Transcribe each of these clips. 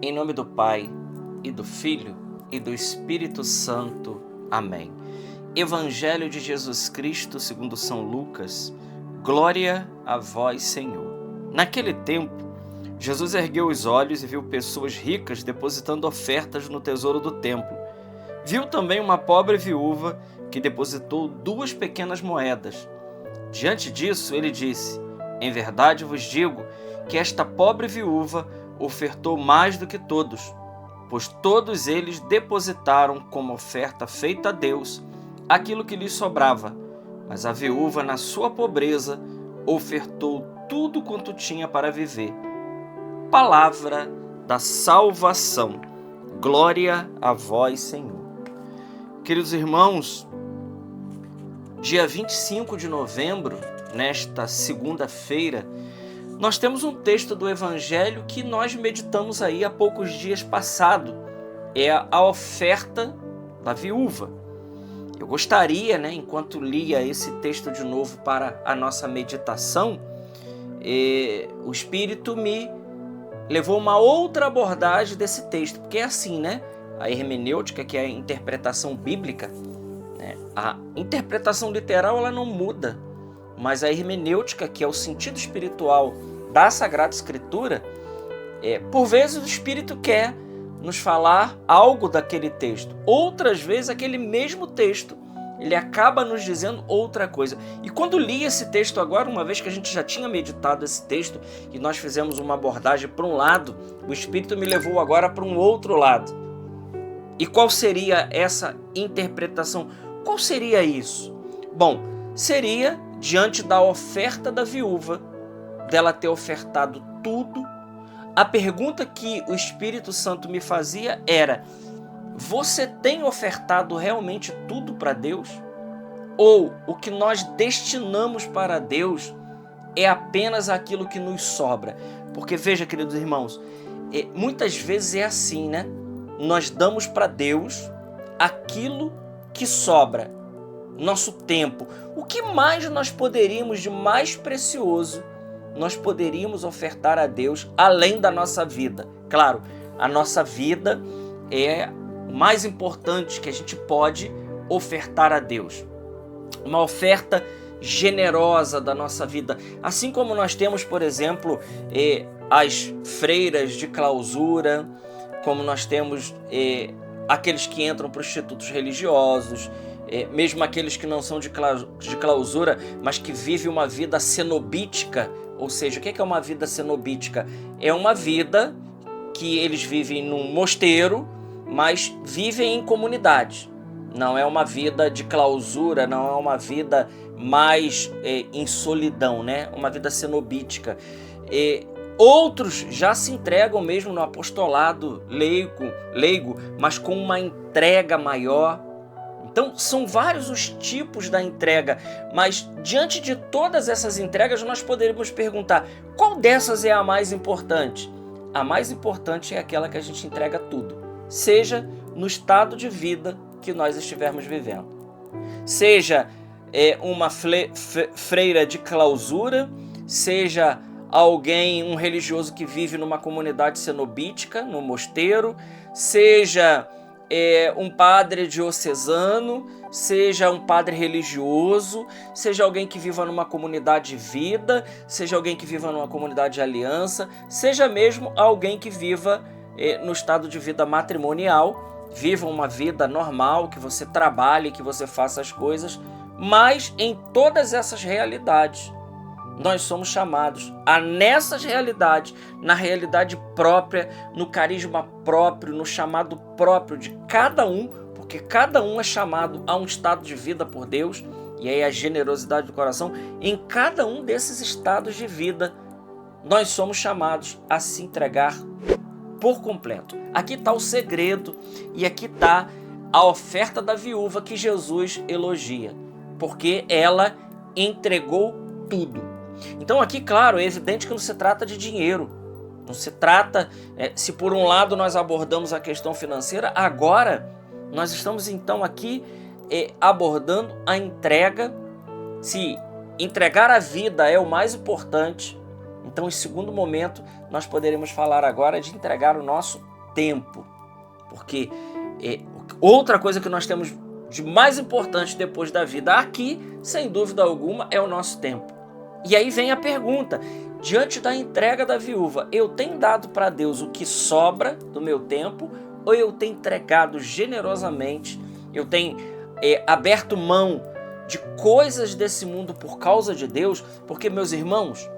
Em nome do Pai, e do Filho, e do Espírito Santo. Amém. Evangelho de Jesus Cristo segundo São Lucas. Glória a vós, Senhor. Naquele tempo, Jesus ergueu os olhos e viu pessoas ricas depositando ofertas no tesouro do templo. Viu também uma pobre viúva que depositou 2 pequenas moedas. Diante disso, ele disse: em verdade vos digo que esta pobre viúva ofertou mais do que todos, pois todos eles depositaram como oferta feita a Deus aquilo que lhes sobrava, mas a viúva, na sua pobreza, ofertou tudo quanto tinha para viver. Palavra da salvação. Glória a vós, Senhor. Queridos irmãos, dia 25 de novembro, nesta segunda-feira, nós temos um texto do Evangelho que nós meditamos aí há poucos dias passado. É a oferta da viúva. Eu gostaria, enquanto lia esse texto de novo para a nossa meditação, o Espírito me levou uma outra abordagem desse texto, porque é assim, a hermenêutica, que é a interpretação bíblica, a interpretação literal ela não muda, mas a hermenêutica, que é o sentido espiritual da Sagrada Escritura, por vezes o Espírito quer nos falar algo daquele texto. Outras vezes aquele mesmo texto, ele acaba nos dizendo outra coisa. E quando li esse texto agora, uma vez que a gente já tinha meditado esse texto e nós fizemos uma abordagem para um lado, o Espírito me levou agora para um outro lado. E qual seria essa interpretação? Qual seria isso? Bom, seria diante da oferta da viúva, dela ter ofertado tudo. A pergunta que o Espírito Santo me fazia era: você tem ofertado realmente tudo para Deus? Ou o que nós destinamos para Deus é apenas aquilo que nos sobra? Porque veja, queridos irmãos, muitas vezes é assim, Nós damos para Deus aquilo que sobra, nosso tempo. O que mais nós poderíamos de mais precioso nós poderíamos ofertar a Deus além da nossa vida? Claro, a nossa vida é o mais importante que a gente pode ofertar a Deus. Uma oferta generosa da nossa vida. Assim como nós temos, por exemplo, as freiras de clausura, como nós temos aqueles que entram para os institutos religiosos, mesmo aqueles que não são de clausura, mas que vivem uma vida cenobítica. Ou seja, o que é uma vida cenobítica? É uma vida que eles vivem num mosteiro, mas vivem em comunidade. Não é uma vida de clausura, não é uma vida mais em solidão, Uma vida cenobítica. Outros já se entregam mesmo no apostolado leigo, mas com uma entrega maior. Então, são vários os tipos da entrega, mas diante de todas essas entregas, nós poderíamos perguntar: qual dessas é a mais importante? A mais importante é aquela que a gente entrega tudo, seja no estado de vida que nós estivermos vivendo. Seja uma freira de clausura, seja um religioso que vive numa comunidade cenobítica, no mosteiro, seja um padre diocesano, seja um padre religioso, seja alguém que viva numa comunidade de vida, seja alguém que viva numa comunidade de aliança, seja mesmo alguém que viva no estado de vida matrimonial, viva uma vida normal, que você trabalhe, que você faça as coisas, mas em todas essas realidades, nós somos chamados a, nessas realidades, na realidade própria, no carisma próprio, no chamado próprio de cada um, porque cada um é chamado a um estado de vida por Deus, e aí a generosidade do coração. Em cada um desses estados de vida, nós somos chamados a se entregar por completo. Aqui está o segredo e aqui está a oferta da viúva que Jesus elogia, porque ela entregou tudo. Então aqui, claro, é evidente que não se trata de dinheiro, não se trata, se por um lado nós abordamos a questão financeira, agora nós estamos então aqui abordando a entrega. Se entregar a vida é o mais importante, então em segundo momento nós poderemos falar agora de entregar o nosso tempo, porque outra coisa que nós temos de mais importante depois da vida aqui, sem dúvida alguma, é o nosso tempo. E aí vem a pergunta, diante da entrega da viúva, eu tenho dado para Deus o que sobra do meu tempo, ou eu tenho entregado generosamente, eu tenho aberto mão de coisas desse mundo por causa de Deus? Porque, meus irmãos,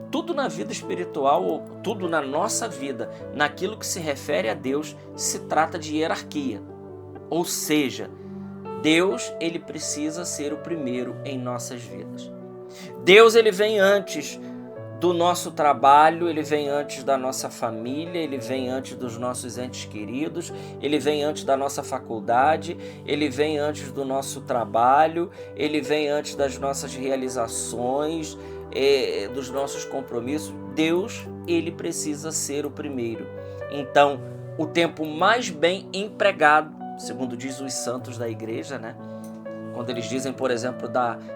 tudo na vida espiritual, ou tudo na nossa vida, naquilo que se refere a Deus, se trata de hierarquia. Ou seja, Deus, ele precisa ser o primeiro em nossas vidas. Deus, ele vem antes do nosso trabalho, ele vem antes da nossa família, ele vem antes dos nossos entes queridos, ele vem antes da nossa faculdade, ele vem antes do nosso trabalho, ele vem antes das nossas realizações, dos nossos compromissos. Deus, ele precisa ser o primeiro. Então, o tempo mais bem empregado, segundo diz os santos da igreja, né? Quando eles dizem, por exemplo,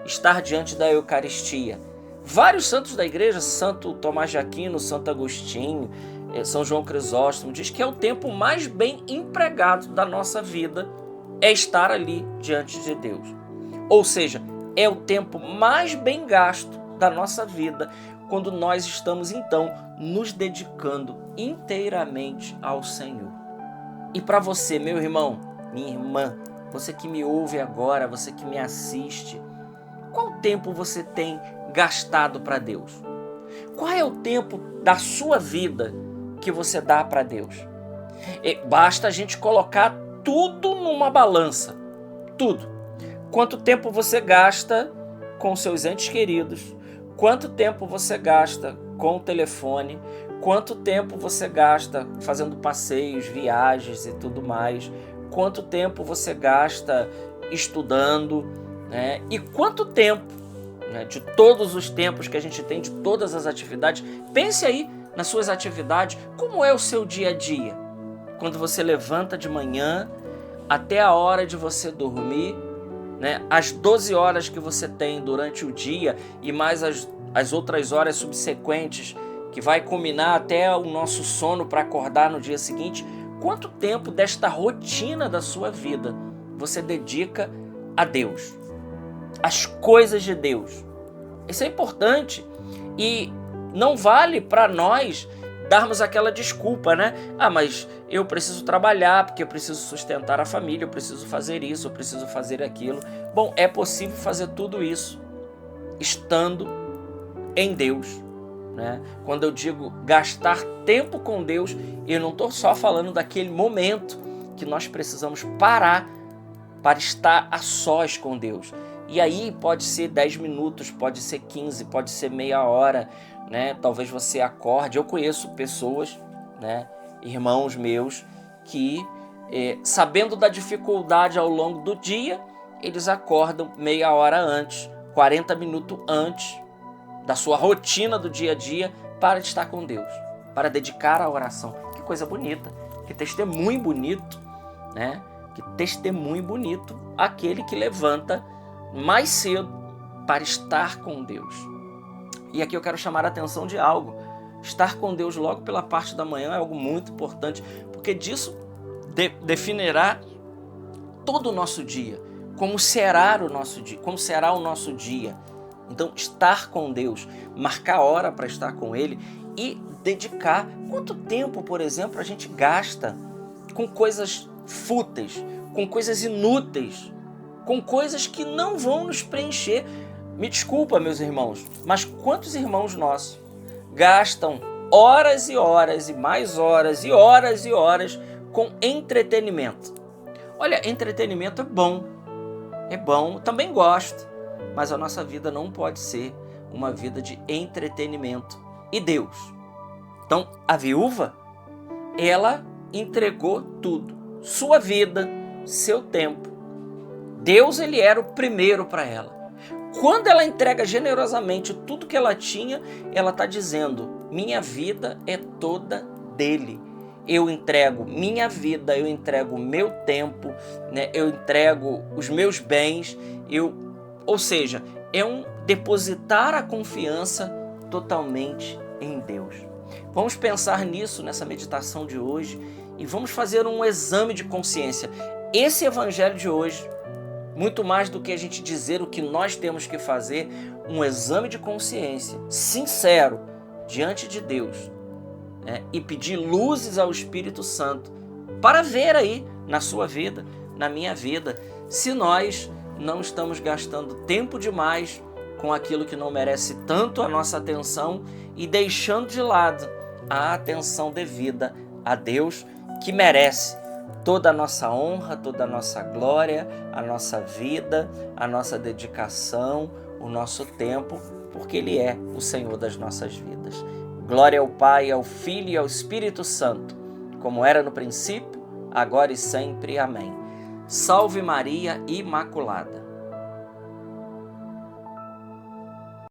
estar diante da Eucaristia. Vários santos da igreja, Santo Tomás de Aquino, Santo Agostinho, São João Crisóstomo, diz que é o tempo mais bem empregado da nossa vida, é estar ali diante de Deus. Ou seja, é o tempo mais bem gasto da nossa vida, quando nós estamos, então, nos dedicando inteiramente ao Senhor. E para você, meu irmão, minha irmã, você que me ouve agora, você que me assiste, qual tempo você tem gastado para Deus? Qual é o tempo da sua vida que você dá para Deus? Basta a gente colocar tudo numa balança, tudo. Quanto tempo você gasta com seus entes queridos? Quanto tempo você gasta com o telefone? Quanto tempo você gasta fazendo passeios, viagens e tudo mais? Quanto tempo você gasta estudando, né? E quanto tempo, né, de todos os tempos que a gente tem, de todas as atividades, pense aí nas suas atividades, como é o seu dia a dia? Quando você levanta de manhã até a hora de você dormir, né, as 12 horas que você tem durante o dia e mais as outras horas subsequentes, que vai culminar até o nosso sono para acordar no dia seguinte, quanto tempo desta rotina da sua vida você dedica a Deus, às coisas de Deus? Isso é importante e não vale para nós darmos aquela desculpa, né? Mas eu preciso trabalhar porque eu preciso sustentar a família, eu preciso fazer isso, eu preciso fazer aquilo. Bom, é possível fazer tudo isso estando em Deus, né? Quando eu digo gastar tempo com Deus, eu não estou só falando daquele momento que nós precisamos parar para estar a sós com Deus. E aí pode ser 10 minutos, pode ser 15, pode ser meia hora, né? Talvez você acorde. Eu conheço pessoas, né, irmãos meus, que sabendo da dificuldade ao longo do dia, eles acordam meia hora antes, 40 minutos antes da sua rotina do dia a dia para estar com Deus, para dedicar a oração. Que coisa bonita, que testemunho bonito, né? Que testemunho bonito aquele que levanta mais cedo para estar com Deus. E aqui eu quero chamar a atenção de algo. Estar com Deus logo pela parte da manhã é algo muito importante, porque disso definirá todo o nosso dia, como será o nosso dia. Então, estar com Deus, marcar hora para estar com Ele e dedicar. Quanto tempo, por exemplo, a gente gasta com coisas fúteis, com coisas inúteis, com coisas que não vão nos preencher? Me desculpa, meus irmãos, mas quantos irmãos nossos gastam horas e horas e mais horas e horas e horas com entretenimento? Olha, entretenimento é bom, também gosto, mas a nossa vida não pode ser uma vida de entretenimento. E Deus? Então, a viúva, ela entregou tudo, sua vida, seu tempo. Deus, ele era o primeiro para ela. Quando ela entrega generosamente tudo que ela tinha, ela está dizendo: minha vida é toda dele. Eu entrego minha vida, eu entrego meu tempo, né? Eu entrego os meus bens. Ou seja, é um depositar a confiança totalmente em Deus. Vamos pensar nisso nessa meditação de hoje e vamos fazer um exame de consciência. Esse evangelho de hoje, muito mais do que a gente dizer o que nós temos que fazer, um exame de consciência sincero diante de Deus, né? E pedir luzes ao Espírito Santo para ver aí na sua vida, na minha vida, se nós não estamos gastando tempo demais com aquilo que não merece tanto a nossa atenção e deixando de lado a atenção devida a Deus, que merece toda a nossa honra, toda a nossa glória, a nossa vida, a nossa dedicação, o nosso tempo, porque Ele é o Senhor das nossas vidas. Glória ao Pai, ao Filho e ao Espírito Santo, como era no princípio, agora e sempre. Amém. Salve Maria Imaculada.